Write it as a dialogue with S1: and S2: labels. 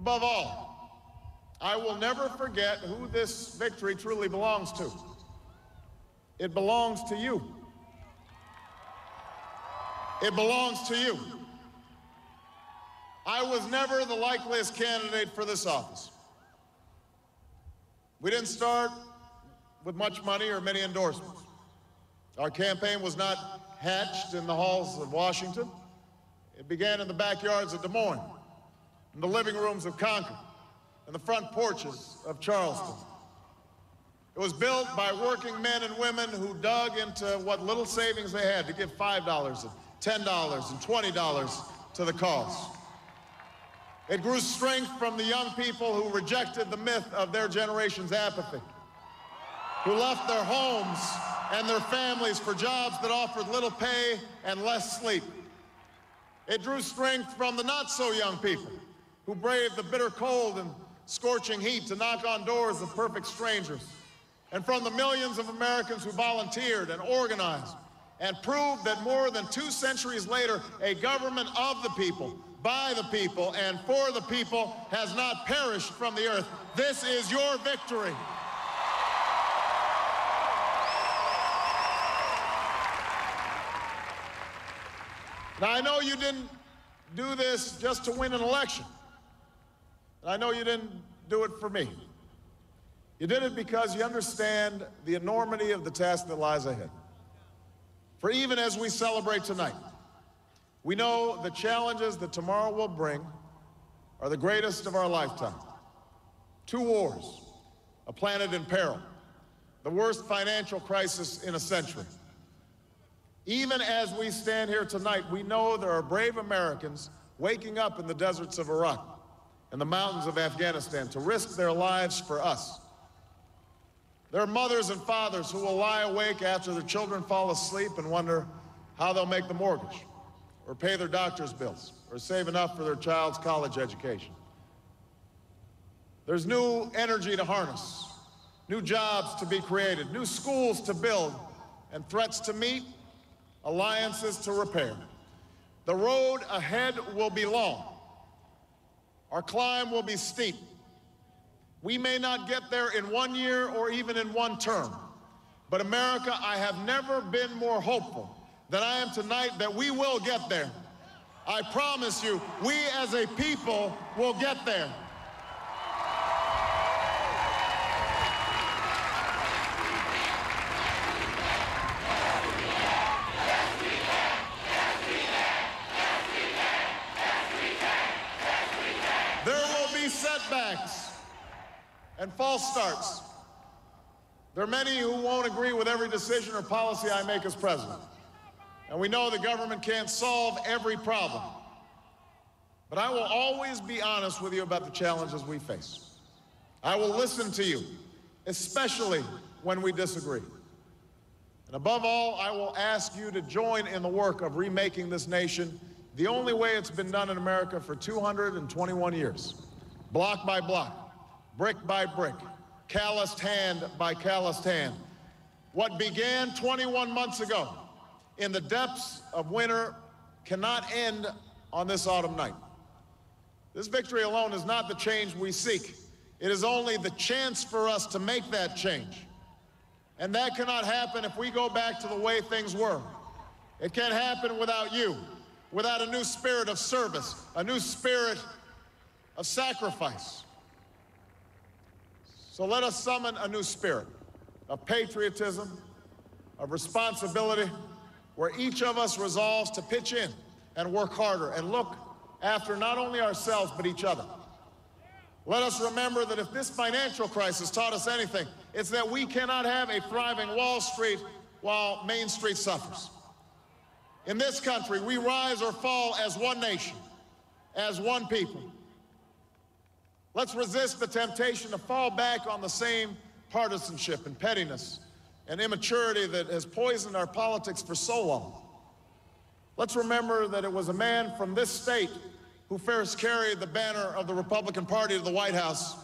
S1: above all, I will never forget who this victory truly belongs to. It belongs to you. It belongs to you. I was never the likeliest candidate for this office. We didn't start with much money or many endorsements. Our campaign was not hatched in the halls of Washington. It began in the backyards of Des Moines, in the living rooms of Concord, and the front porches of Charleston. It was built by working men and women who dug into what little savings they had to give $5 and $10 and $20 to the cause. It grew strength from the young people who rejected the myth of their generation's apathy, who left their homes and their families for jobs that offered little pay and less sleep. It drew strength from the not-so-young people who braved the bitter cold and scorching heat to knock on doors of perfect strangers, and from the millions of Americans who volunteered and organized and proved that more than 2 centuries later, a government of the people, by the people, and for the people has not perished from the earth. This is your victory. Now, I know you didn't do this just to win an election. And I know you didn't do it for me. You did it because you understand the enormity of the task that lies ahead. For even as we celebrate tonight, we know the challenges that tomorrow will bring are the greatest of our lifetime. 2 wars, a planet in peril, the worst financial crisis in a century. Even as we stand here tonight, we know there are brave Americans waking up in the deserts of Iraq and the mountains of Afghanistan to risk their lives for us. There are mothers and fathers who will lie awake after their children fall asleep and wonder how they'll make the mortgage, or pay their doctor's bills, or save enough for their child's college education. There's new energy to harness, new jobs to be created, new schools to build, and threats to meet, alliances to repair. The road ahead will be long. Our climb will be steep. We may not get there in 1 year or even in 1 term. But America, I have never been more hopeful than I am tonight that we will get there. I promise you, we as a people will get there. There will be setbacks and false starts. There are many who won't agree with every decision or policy I make as president. And we know the government can't solve every problem. But I will always be honest with you about the challenges we face. I will listen to you, especially when we disagree. And above all, I will ask you to join in the work of remaking this nation the only way it's been done in America for 221 years. Block by block, brick by brick, calloused hand by calloused hand. What began 21 months ago in the depths of winter cannot end on this autumn night. This victory alone is not the change we seek. It is only the chance for us to make that change. And that cannot happen if we go back to the way things were. It can't happen without you, without a new spirit of service, a new spirit of sacrifice. So let us summon a new spirit of patriotism, of responsibility, where each of us resolves to pitch in and work harder and look after not only ourselves but each other. Let us remember that if this financial crisis taught us anything, it's that we cannot have a thriving Wall Street while Main Street suffers. In this country, we rise or fall as one nation, as one people. Let's resist the temptation to fall back on the same partisanship and pettiness and immaturity that has poisoned our politics for so long. Let's remember that it was a man from this state who first carried the banner of the Republican Party to the White House